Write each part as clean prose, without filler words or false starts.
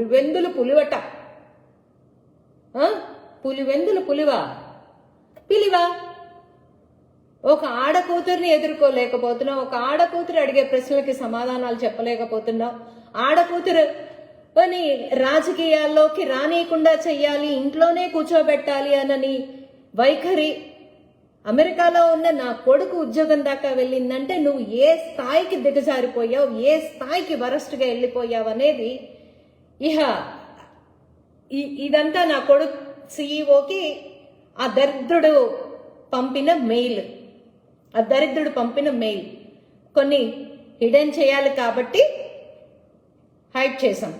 పులివెందులు పులివట. పులివెందులు పిలివా. ఒక ఆడకూతురిని ఎదుర్కోలేకపోతున్నావు, ఒక ఆడకూతురు అడిగే ప్రశ్నలకి సమాధానాలు చెప్పలేకపోతున్నావు, ఆడకూతురు అని రాజకీయాల్లోకి రానియకుండా చెయ్యాలి, ఇంట్లోనే కూర్చోబెట్టాలి అన్నని వైఖరి. అమెరికాలో ఉన్న నా కొడుకు ఉద్యోగం దాకా వెళ్ళిందంటే నువ్వు ఏ స్థాయికి దిగజారిపోయావు, ఏ స్థాయికి వరస్ట్గా వెళ్ళిపోయావు అనేది. ఇదంతా నా కొడుకు సిఇఓకి ఆ దరిద్రుడు పంపిన మెయిల్. కొన్ని హిడెన్ చేయాలి కాబట్టి హైడ్ చేశాం.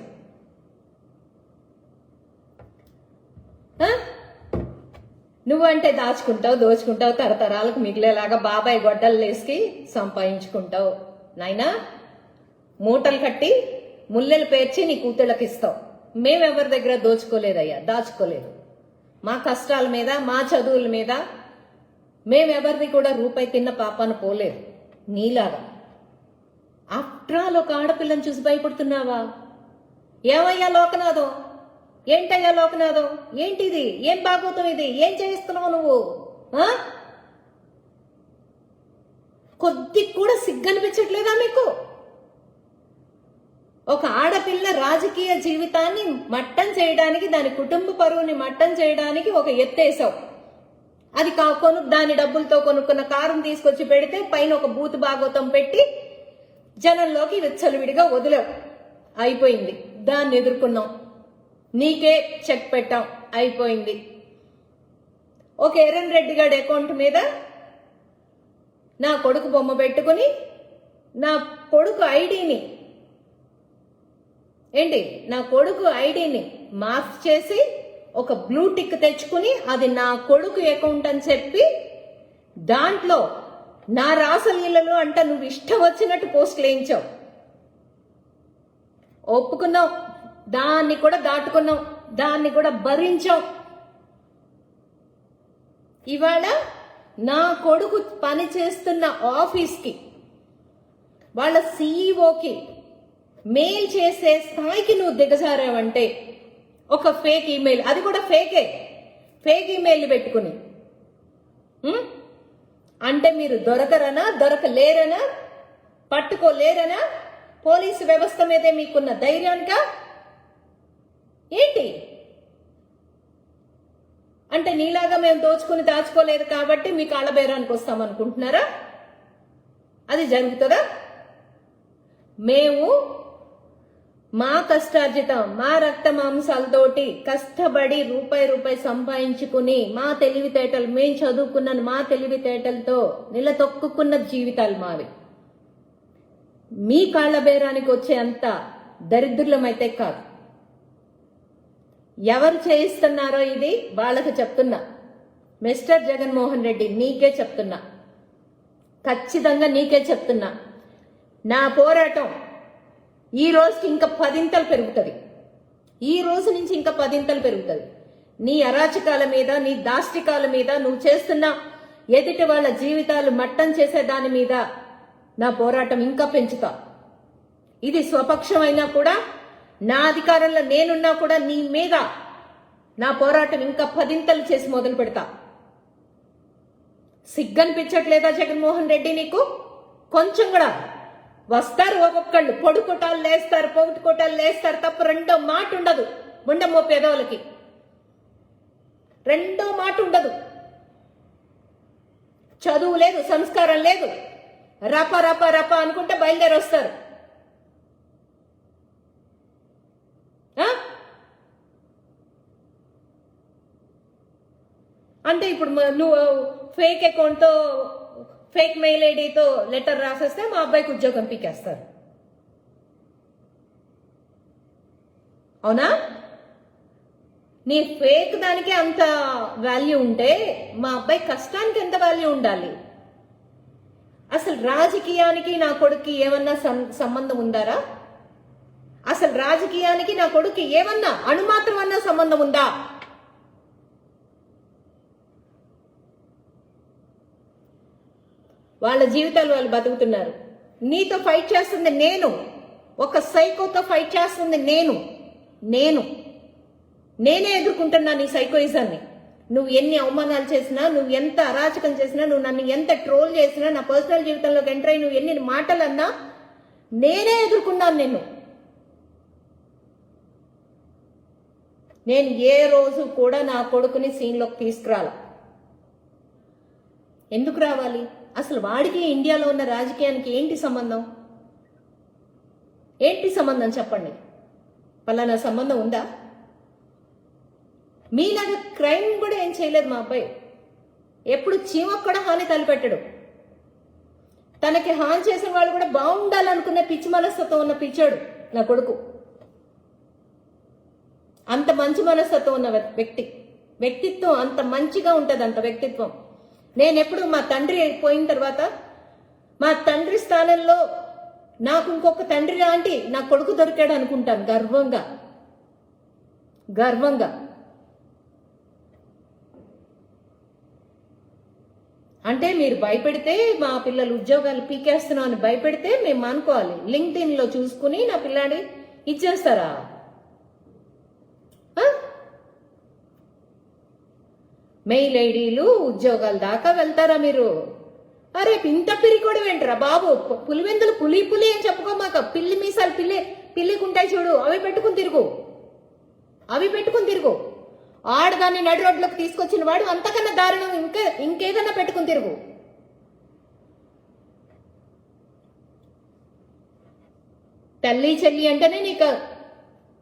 నువ్వంటే దాచుకుంటావు, దోచుకుంటావు, తరతరాలకు మిగిలేలాగా బాబాయ్ గొడ్డలు లేసి సంపాదించుకుంటావు. నాయనా, మూటలు కట్టి ముల్లెలు పేర్చి నీ కూతుళ్ళకి ఇస్తావు. మేమెవరి దగ్గర దోచుకోలేదయ్యా, దాచుకోలేదు. మా కష్టాల మీద, మా చదువుల మీద మేమెవరిది కూడా రూపాయి తిన్న పాపాన పోలేదు నీలాగా. ఆఫ్టర్ ఆల్ ఒక ఆడపిల్లని చూసి భయపడుతున్నావా? ఏమయ్యా లోకనాథం, ఏంటయ్యా లోకనాథం, ఏంటిది, ఏం బాగోతాం ఇది, ఏం చేస్తున్నావు నువ్వు? కొద్ది కూడా సిగ్గనిపించట్లేదా మీకు? ఒక ఆడపిల్ల రాజకీయ జీవితాన్ని మట్టం చేయడానికి, దాని కుటుంబ పరువుని మట్టం చేయడానికి ఒక ఎత్తేసావు. అది దాని డబ్బులతో కొనుక్కున్న కారుని తీసుకొచ్చి పెడితే పైన ఒక బూతు భాగవతం పెట్టి జనంలోకి విచ్చలవిడిగా వదిలావు. అయిపోయింది, దాన్ని ఎదుర్కొన్నాం, నీకే చెక్ పెట్టాం, అయిపోయింది. ఒక ఎర్రన్ రెడ్డి గారి అకౌంట్ మీద నా కొడుకు బొమ్మ పెట్టుకుని నా కొడుకు ఐడిని మార్క్ చేసి ఒక బ్లూ టిక్ తెచ్చుకుని అది నా కొడుకు అకౌంట్ అని చెప్పి దాంట్లో నా రాసలీలలో అంట నువ్వు ఇష్టం వచ్చినట్టు పోస్టులు వేయించావు. ఒప్పుకున్నావు, దాన్ని కూడా దాటుకున్నావు, దాన్ని కూడా భరించావు. ఇవాళ నా కొడుకు పని చేస్తున్న ఆఫీస్కి వాళ్ళ సిఇఓకి మెయిల్ చేసే స్థాయికి నువ్వు దిగజారావంటే ఒక ఫేక్ ఈమెయిల్, అది కూడా ఫేక్ ఈమెయిల్ పెట్టుకుని అంటే మీరు దొరకలేరనా, పట్టుకోలేరనా? పోలీసు వ్యవస్థ మీదే మీకున్న ధైర్యానికా ఏంటి? అంటే నీలాగా మేము దోచుకుని దాచుకోలేదు కాబట్టి మీ కాళ్ళబేరానికి వస్తామనుకుంటున్నారా? అది జరుగుతుందా? మేము మా కష్టార్జితం, మా రక్త మాంసాలతోటి కష్టపడి రూపాయి సంపాదించుకుని మా తెలివితేటలు, మేము చదువుకున్న మా తెలివితేటలతో నిలతొక్కున్న జీవితాలు మావి. మీ కాళ్ల బేరానికి వచ్చే అంత దరిద్రులమైతే కాదు. ఎవరు చేయిస్తున్నారో ఇది వాళ్ళకి చెప్తున్నా. మిస్టర్ జగన్మోహన్ రెడ్డి, నీకే చెప్తున్నా, ఖచ్చితంగా నీకే చెప్తున్నా. నా పోరాటం ఈ రోజుకి ఇంకా 10 పెరుగుతుంది. ఈ రోజు నుంచి ఇంకా 10 పెరుగుతుంది. నీ అరాచకాల మీద, నీ దాష్టికాల మీద, నువ్వు చేస్తున్న ఎదుటి వాళ్ళ జీవితాలు మట్టం చేసే దాని మీద నా పోరాటం ఇంకా పెంచుతా. ఇది స్వపక్షం అయినా కూడా, నా అధికారంలో నేనున్నా కూడా నీ మీద నా పోరాటం ఇంకా 10 చేసి మొదలు పెడతా. సిగ్గనిపించట్లేదా జగన్మోహన్ రెడ్డి నీకు? కొంచెం కూడా. వస్తారు ఒక్కొక్కళ్ళు, పొడుకోటాలు లేస్తారు, పొగుటుకోటాలు లేస్తారు తప్ప రెండో మాట ఉండదు. ముండమ్మో పేదవాళ్ళకి రెండో మాట ఉండదు. చదువు లేదు, సంస్కారం లేదు, రప రప రప అనుకుంటే బయలుదేరి వస్తారు. అంటే ఇప్పుడు నువ్వు ఫేక్ అకౌంట్తో, ఫేక్ మెయిల్ ఐడితో లెటర్ రాసేస్తే మా అబ్బాయికి ఉద్యోగం పీకేస్తారు. అవునా? నీ ఫేక్ దానికి అంత వాల్యూ ఉంటే మా అబ్బాయి కష్టానికి ఎంత వాల్యూ ఉండాలి? అసలు రాజకీయానికి నా కొడుక్కి ఏమన్నా సంబంధం ఉందారా? అసలు రాజకీయానికి నా కొడుక్కి ఏమన్నా అణుమాత్రం అన్నా సంబంధం ఉందా? వాళ్ళ జీవితాలు వాళ్ళు బతుకుతున్నారు. నీతో ఫైట్ చేస్తుంది నేను, ఒక సైకోతో ఫైట్ చేస్తుంది నేను. నేనే ఎదుర్కొంటున్నా నీ సైకోయిజాన్ని. నువ్వు ఎన్ని అవమానాలు చేసినా, నువ్వు ఎంత అరాచకం చేసినా, నువ్వు నన్ను ఎంత ట్రోల్ చేసినా, నా పర్సనల్ జీవితంలోకి ఎంటర్ అయ్యి నువ్వు ఎన్ని మాటలు అన్నా నేనే ఎదుర్కొన్నాను నిన్ను. నేను ఏ రోజు కూడా నా కొడుకుని సీన్లోకి తీసుకురాల. ఎందుకు రావాలి? అసలు వాడికి ఇండియాలో ఉన్న రాజకీయానికి ఏంటి సంబంధం? ఏంటి సంబంధం చెప్పండి. పలానా సంబంధం ఉందా? మీలాగా క్రైమ్ కూడా ఏం చేయలేదు మా అబ్బాయి. ఎప్పుడు చీమకు కూడా హాని తలపెట్టడు. తనకి హాని చేసిన వాళ్ళు కూడా బాగుండాలనుకునే పిచ్చి మనస్తత్వం ఉన్న పిచ్చాడు నా కొడుకు. అంత మంచి మనస్తత్వం ఉన్న వ్యక్తిత్వం అంత మంచిగా ఉంటుంది, అంత వ్యక్తిత్వం. నేను ఎప్పుడు మా తండ్రి పోయిన తర్వాత మా తండ్రి స్థానంలో నాకు ఇంకొక తండ్రి లాంటి నా కొడుకు దొరికాడు అనుకుంటాను గర్వంగా. అంటే మీరు భయపెడితే మా పిల్లలు ఉద్యోగాలు పీకేస్తున్నాం అని భయపెడితే మేము అనుకోవాలి. లింక్డ్ఇన్ లో చూసుకుని నా పిల్లాడి ఇచ్చేస్తారా? మెయిల్ ఐడీలు ఉద్యోగాల దాకా వెళ్తారా మీరు? అరే ఇంత పిరికోడు వెంటరా బాబు. పులివెందులు పులి అని చెప్పుకోమాక. పిల్లి మీసాలు పిల్లికుంటాయి చూడు, అవి పెట్టుకుని తిరుగు. ఆడదాన్ని నడి రోడ్లోకి తీసుకొచ్చిన వాడు అంతకన్నా దారుణం ఇంకేదన్నా పెట్టుకుని తిరుగు. తల్లి చెల్లి అంటేనే నీకు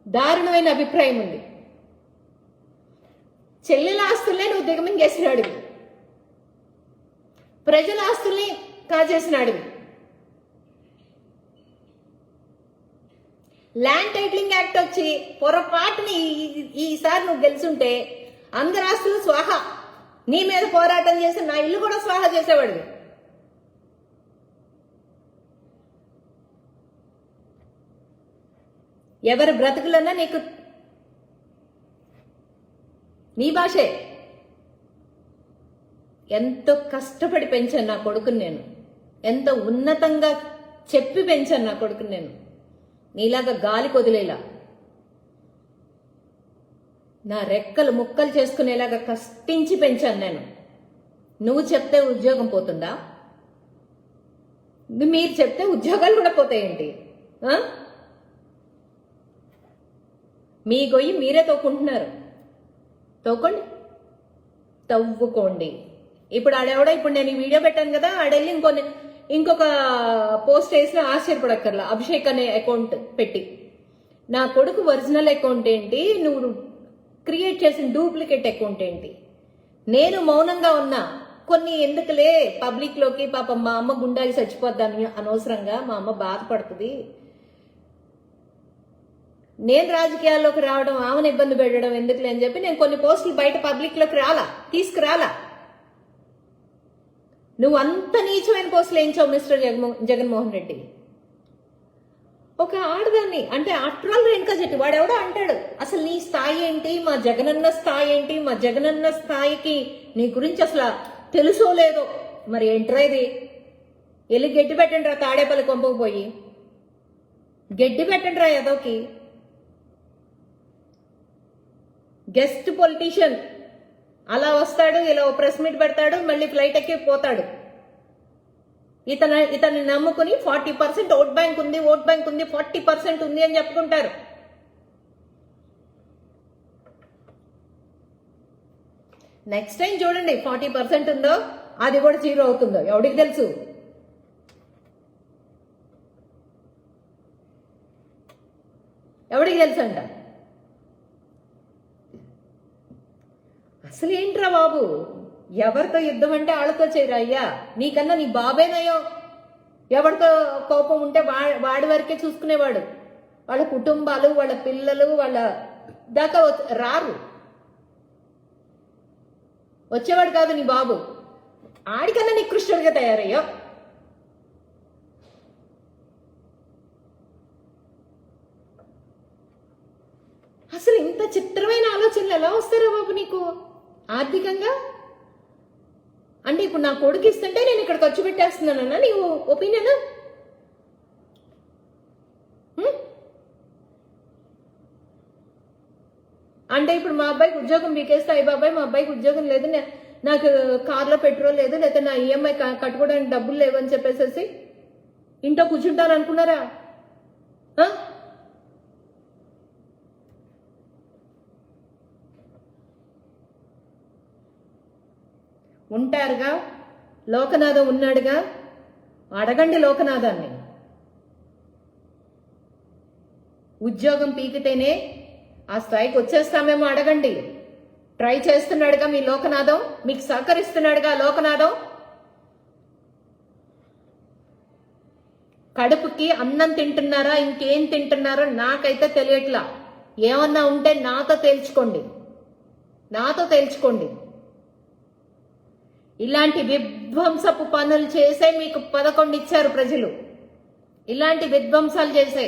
దారుణమైన అభిప్రాయం ఉంది. చెల్లెల ఆస్తుల్నే నువ్వు దిగమింగేసినాడు, ప్రజల ఆస్తుల్ని కాజేసినాడు. ల్యాండ్ టైటిలింగ్ యాక్ట్ వచ్చి పొరపాటుని ఈసారి నువ్వు గెలుచుంటే అందరి ఆస్తులు స్వాహా. నీ మీద పోరాటం చేసి నా ఇల్లు కూడా స్వాహా చేసేవాడివి. ఎవరి బ్రతుకులన్నా నీకు నీ భాషే. ఎంతో కష్టపడి పెంచాను నా కొడుకుని నేను, ఎంతో ఉన్నతంగా చెప్పి పెంచాను నా కొడుకుని నేను. నీలాగా గాలి కొదిలేలా, నా రెక్కలు ముక్కలు చేసుకునేలాగా కష్టించి పెంచాను నేను. నువ్వు చెప్తే ఉద్యోగం పోతుందా? మీరు చెప్తే ఉద్యోగాలు కూడా పోతాయేంటి? మీ గొయ్యి మీరే తోకుంటున్నారు. తవ్వుకోండి. ఇప్పుడు ఆడెవడో, ఇప్పుడు నేను ఈ వీడియో పెట్టాను కదా, ఆడెళ్ళి ఇంకొక పోస్ట్ వేసిన ఆశ్చర్యపడక్కర్లా. అభిషేక్ అనే అకౌంట్ పెట్టి నా కొడుకు ఒరిజినల్ అకౌంట్ ఏంటి, నువ్వు క్రియేట్ చేసిన డూప్లికేట్ అకౌంట్ ఏంటి? నేను మౌనంగా ఉన్నా. కొన్ని ఎందుకులే పబ్లిక్ లోకి, పాపం మా అమ్మ గుండాకి చచ్చిపోద్దాని అనవసరంగా మా అమ్మ బాధపడుతుంది. నేను రాజకీయాల్లోకి రావడం, ఆమెను ఇబ్బంది పెట్టడం ఎందుకులే అని చెప్పి నేను కొన్ని పోస్టులు బయట పబ్లిక్ లోకి తీసుకురాలా. నువ్వు అంత నీచమైన పోస్టులు వేయించావు మిస్టర్ జగన్మోహన్ రెడ్డి. ఒక ఆడదాన్ని అంటే ఆఫ్టర్ రేణుకా చెట్టి వాడెవడో అంటాడు, అసలు నీ స్థాయి ఏంటి, మా జగనన్న స్థాయి ఏంటి, మా జగనన్న స్థాయికి నీ గురించి అసలు తెలుసో లేదో. మరి ఏంట్రా ఇది? వెళ్ళి గడ్డి పెట్టండి రా, తాడేపల్లి కొంపకపోయి గడ్డి పెట్టండి రా ఏదోకి. గెస్ట్ పొలిటీషియన్ అలా వస్తాడు, ఇలా ప్రెస్ మీట్ పెడతాడు, మళ్ళీ ఫ్లైట్ ఎక్కి పోతాడు. ఇతన్ని నమ్ముకుని 40% ఓట్ బ్యాంక్ ఉంది 40% ఉంది అని చెప్పుకుంటారు. నెక్స్ట్ టైం చూడండి 40% ఉందో అది కూడా 0 అవుతుందో ఎవడికి తెలుసు. ఎవడికి తెలుసు అంట. అసలు ఏంట్రా బాబు, ఎవరితో యుద్ధం అంటే వాళ్ళతో చేయరా అయ్యా. నీకన్నా నీ బాబేనయ్యో. ఎవరితో కోపం ఉంటే వాడి వరకే చూసుకునేవాడు. వాళ్ళ కుటుంబాలు, వాళ్ళ పిల్లలు, వాళ్ళ దాకా రారు, వచ్చేవాడు కాదు నీ బాబు. ఆడికన్నా నికృష్టుడిగా తయారయ్యో. అసలు ఇంత చిత్రమైన ఆలోచనలు ఎలా వస్తారా బాబు నీకు ఆర్థికంగా? అంటే ఇప్పుడు నా కొడుకు ఇస్తుంటే నేను ఇక్కడ ఖర్చు పెట్టేస్తున్నానన్నా నీ ఒపీనియన్? అంటే ఇప్పుడు మా అబ్బాయికి ఉద్యోగం పీకేస్తే అయ్యి బాబాయ్ మా అబ్బాయికి ఉద్యోగం లేదు, నాకు కార్లో పెట్రోల్ లేదు, లేకపోతే నా ఈఎంఐ కట్టుకోవడానికి డబ్బులు లేవని చెప్పేసి ఇంట్లో కూర్చుంటాను అనుకున్నారా? ఉంటారుగా, లోకనాథం ఉన్నాడుగా, అడగండి లోకనాథాన్ని. ఉద్యోగం పీకితేనే ఆ స్థాయికి వచ్చేస్తామేమో అడగండి. ట్రై చేస్తున్నాడుగా మీ లోకనాథం, మీకు సహకరిస్తున్నాడుగా లోకనాథం. కడుపుకి అన్నం తింటున్నారా ఇంకేం తింటున్నారో నాకైతే తెలియట్లా. ఏమన్నా ఉంటే నాతో తేల్చుకోండి. ఇలాంటి విధ్వంసపు పనులు చేసే మీకు 11 ఇచ్చారు ప్రజలు. ఇలాంటి విధ్వంసాలు చేసే,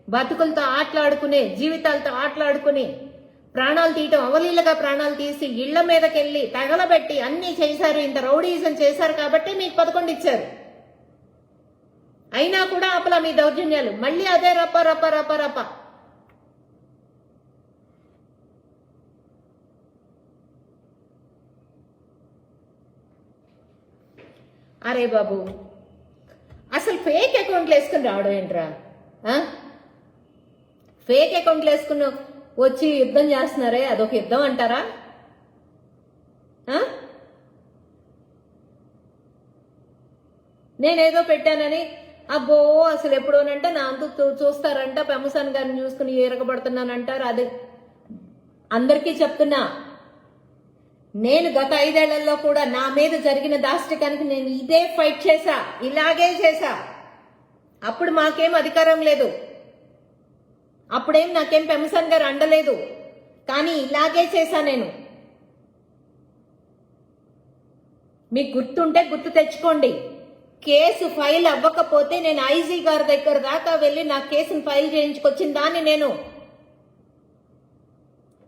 బతుకులతో ఆటలాడుకునే, జీవితాలతో ఆటలాడుకుని ప్రాణాలు తీయటం, అవలీలగా ప్రాణాలు తీసి ఇళ్ల మీదకెళ్ళి తగలబెట్టి అన్ని చేశారు. ఇంత రౌడీజం చేశారు కాబట్టి మీకు 11 ఇచ్చారు. అయినా కూడా ఆపలా మీ దౌర్జన్యాలు. మళ్ళీ అదే రప్ప రప్ప రప్ప రప్ప. అరే బాబు, అసలు ఫేక్ అకౌంట్లు వేసుకుని రావడం ఏంట్రా? ఫేక్ అకౌంట్లు వేసుకుని వచ్చి యుద్ధం చేస్తున్నారే, అదొక యుద్ధం అంటారా? నేనేదో పెట్టానని అబ్బో అసలు ఎప్పుడోనంటే నా అంతు చూస్తారంట, పెమసాన్ గారిని చూసుకుని ఎరగబడుతున్నానంటారు. అది అందరికీ చెప్తున్నా, నేను గత 5 ఏళ్లలో కూడా నా మీద జరిగిన దాష్టికానికి నేను ఇదే ఫైట్ చేశా, ఇలాగే చేశా. అప్పుడు మాకేం అధికారం లేదు, అప్పుడేం నాకేం పెమసాన్ గారు అండలేదు, కానీ ఇలాగే చేశా నేను. మీకు గుర్తుంటే గుర్తు తెచ్చుకోండి. కేసు ఫైల్ అవ్వకపోతే నేను ఐజీ గారి దగ్గర దాకా వెళ్ళి నా కేసును ఫైల్ చేయించుకొచ్చిన దాన్ని నేను.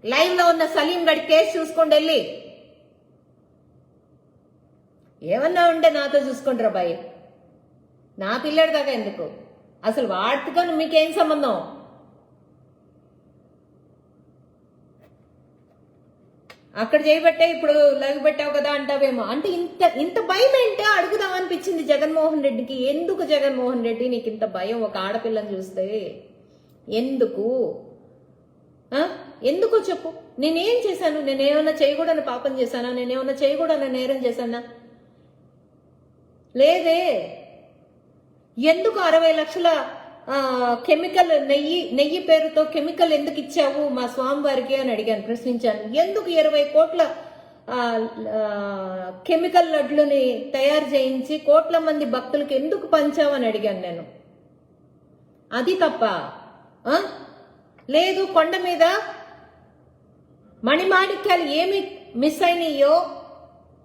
లైవ్ లో ఉన్న సలీం గడి కేసు చూసుకోండి వెళ్ళి. ఏమన్నా ఉంటే నాతో చూసుకోండి రా బాయ్. నా పిల్లడి దాకా ఎందుకు? అసలు వాటితో మీకేం సంబంధం? అక్కడ చేయబట్టే ఇప్పుడు లైవ్ పెట్టావు కదా అంటావేమో. అంటే ఇంత భయం ఏంటో అడుగుదాం అనిపించింది జగన్మోహన్ రెడ్డికి. ఎందుకు జగన్మోహన్ రెడ్డి నీకు ఇంత భయం ఒక ఆడపిల్లని చూస్తే? ఎందుకు చెప్పు. నేనేం చేశాను? నేనేమన్నా చేయకూడని పాపం చేశానా? నేనేమన్నా చేయకూడని నేరం చేశానా? లేదే. ఎందుకు 60 లక్షల కెమికల్ నెయ్యి పేరుతో కెమికల్ ఎందుకు ఇచ్చావు మా స్వామివారికి అని అడిగాను, ప్రశ్నించాను. ఎందుకు 20 కోట్ల కెమికల్ లడ్లని తయారు చేయించి కోట్ల మంది భక్తులకు ఎందుకు పంచావని అడిగాను నేను. అది తప్ప? లేదు, కొండ మీద మణిమాణిక్యాలు ఏమి మిస్ అయినాయో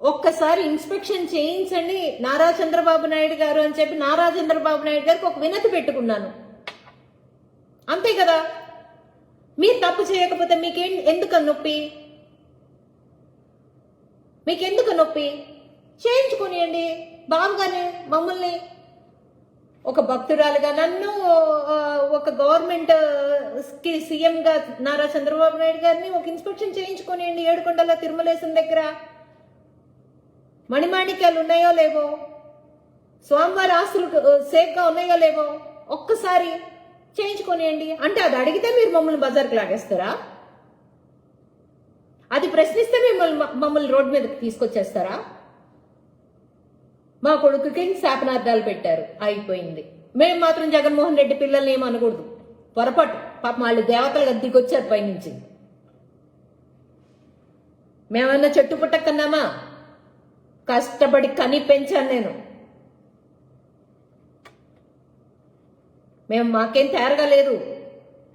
ఒక్కసారి ఇన్స్పెక్షన్ చేయించండి నారా చంద్రబాబు నాయుడు గారు అని చెప్పి నారా చంద్రబాబు నాయుడు గారికి ఒక వినతి పెట్టుకున్నాను. అంతే కదా. మీరు తప్పు చేయకపోతే ఎందుకు నొప్పి? చేయించుకోనియండి. బాబుగానే మమ్మల్ని ఒక భక్తురాలుగా, నన్ను ఒక గవర్నమెంట్ కి సీఎం గా నారా చంద్రబాబు నాయుడు గారిని ఒక ఇన్స్పెక్షన్ చేయించుకోనియండి. ఏడుకొండల తిరుమలేశం దగ్గర మణిమాణిక్యాలు ఉన్నాయో లేవో, స్వామివారి ఆస్తులు సేఫ్ గా ఉన్నాయో లేవో ఒక్కసారి చేయించుకోనియండి. అంటే అది అడిగితే మీరు మమ్మల్ని బజార్కి లాగేస్తారా? అది ప్రశ్నిస్తే మమ్మల్ని రోడ్డు మీదకి తీసుకొచ్చేస్తారా? మా కొడుకుకి శాపనార్థాలు పెట్టారు, అయిపోయింది. మేము మాత్రం జగన్మోహన్ రెడ్డి పిల్లల్ని ఏమనకూడదు. పొరపాటు. పాప వాళ్ళు దేవతలుగా దిగొచ్చారు పైనుంచి. మేమన్నా చెట్టు పుట్టకన్నామా? కష్టపడి కని పెంచాను నేను. మాకేం తేరగా లేదు.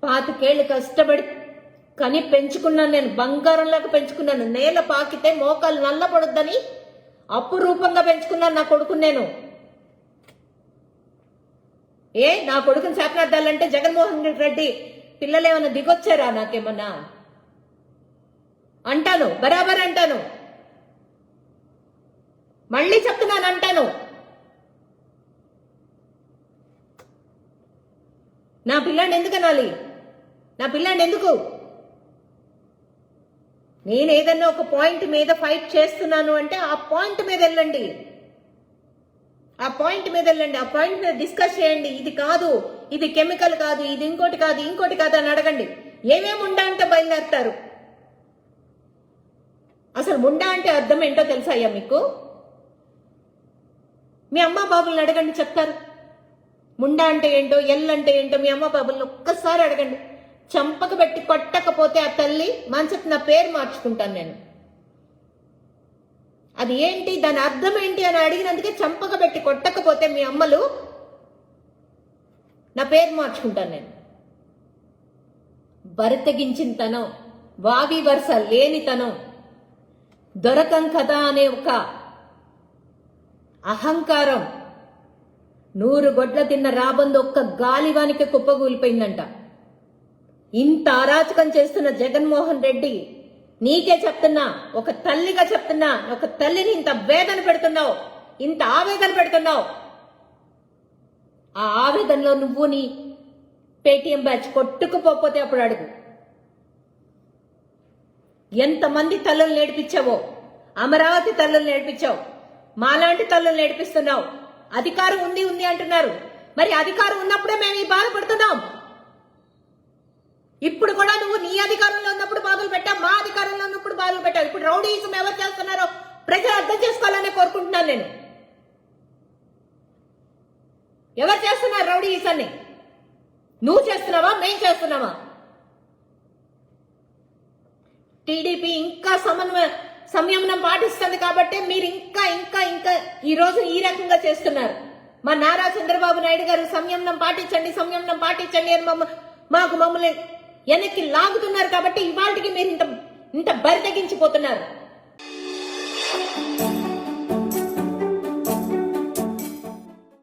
25 ఏళ్ళు కష్టపడి కని పెంచుకున్నాను నేను. బంగారంలాగా పెంచుకున్నాను. నేల పాకితే మోకాలు నల్లపడొద్దని అపురూపంగా పెంచుకున్నాను నా కొడుకుని నేను. నా కొడుకుని శాపనార్థాలంటే జగన్మోహన్ రెడ్డి పిల్లలేమన్నా దిగొచ్చారా? నాకేమన్నా అంటాను, బరాబర్ అంటాను, మళ్ళీ చెప్తున్నాను, అంటాను. నా పిల్లాన్ని ఎందుకు అనాలి? నా పిల్లాన్ని ఎందుకు? నేను ఏదన్నా ఒక పాయింట్ మీద ఫైట్ చేస్తున్నాను అంటే ఆ పాయింట్ మీద వెళ్ళండి, ఆ పాయింట్ మీద వెళ్ళండి, ఆ పాయింట్ మీద డిస్కస్ చేయండి. ఇది కాదు, ఇది కెమికల్ కాదు, ఇది ఇంకోటి కాదు, ఇంకోటి కాదు అని అడగండి. ఏమేమి ఉండా అంటే బయలుదేరుతారు. అసలు ముండా అంటే అర్థం ఏంటో తెలుసా అయ్యా మీకు? మీ అమ్మ బాబుల్ని అడగండి, చెప్తారు. ముండా అంటే ఏంటో, ఎల్ అంటే ఏంటో మీ అమ్మ బాబుల్ని ఒక్కసారి అడగండి. చంపక పెట్టి కొట్టకపోతే ఆ తల్లి మనసుకు నా పేరు మార్చుకుంటాను నేను. అది ఏంటి, దాని అర్థం ఏంటి అని అడిగినందుకే చంపక పెట్టి కొట్టకపోతే మీ అమ్మలు నా పేరు మార్చుకుంటాను నేను. బరితెగించిన తనం, వావి వరుస లేనితనం, దొరకం కదా అనే ఒక అహంకారం, 100 గొడ్ల తిన్న రాబందు ఒక్క గాలివానికి కుప్పగూలిపోయిందంట. ఇంత అరాచకం చేస్తున్న జగన్మోహన్ రెడ్డి, నీకే చెప్తున్నా, ఒక తల్లిగా చెప్తున్నా, ఒక తల్లిని ఇంత వేదన పెడుతున్నావు, ఇంత ఆవేదన పెడుతున్నావు. ఆ ఆవేదనలో నువ్వు నీ పేటీఎం బ్యాచ్ కొట్టుకుపోతే అప్పుడు అడుగు. ఎంతమంది తల్లులు నేర్పించావో, అమరావతి తల్లులు నేర్పించావు, మాలాంటి తల్లులు నేర్పిస్తున్నావు. అధికారం ఉంది ఉంది అంటున్నారు, మరి అధికారం ఉన్నప్పుడే మేము ఈ బాధపడుతున్నాం. ఇప్పుడు కూడా నువ్వు నీ అధికారంలో ఉన్నప్పుడు బాధలు పెట్టావు, మా అధికారంలో ఉన్నప్పుడు బాధలు పెట్టావు. ఇప్పుడు రౌడీయిజం ఎవరు చేస్తున్నారో ప్రజలు అర్థం చేసుకోవాలని కోరుకుంటున్నాను నేను. ఎవరు చేస్తున్నారు రౌడీయిజాన్ని? నువ్వు చేస్తున్నావా, మేం చేస్తున్నావా? టీడీపీ ఇంకా సంయమనం పాటిస్తుంది కాబట్టి మీరు ఇంకా ఇంకా ఇంకా ఈ రోజు ఈ రకంగా చేస్తున్నారు. మా నారా చంద్రబాబు నాయుడు గారు సంయమనం పాటించండి, సంయమనం పాటించండి అని మమ్మల్ని వెనక్కి లాగుతున్నారు కాబట్టి ఇవాళకి మీరు ఇంత బరి తెగించిపోతున్నారు.